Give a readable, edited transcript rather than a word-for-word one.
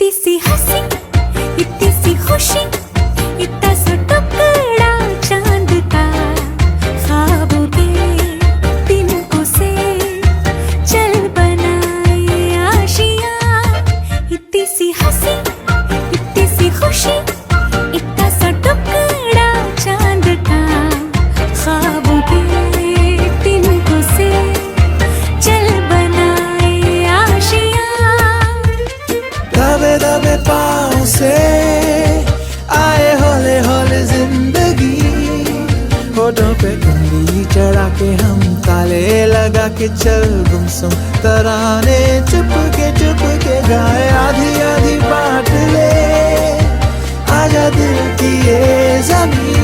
इतनी सी हंसी, इतनी सी खुशी, इतना सा टुकड़ा चांद का, ख्वाबों के तिनकों से चल बनाए आशियां। इतनी सी हंसी, इतनी सी खुशी, इतना सा टुकड़ा चांद का, ख्वाबों के तिनकों से चल बनाए आशियां। दबे दबे पाँव से आए हौले हौले जिंदगी, होठों पे कंघी चढ़ा के हम ताले लगा के चल गुमसुम तराने चुप के गाए। आधी आधी बांट ले आजा दिल की ये जमीन।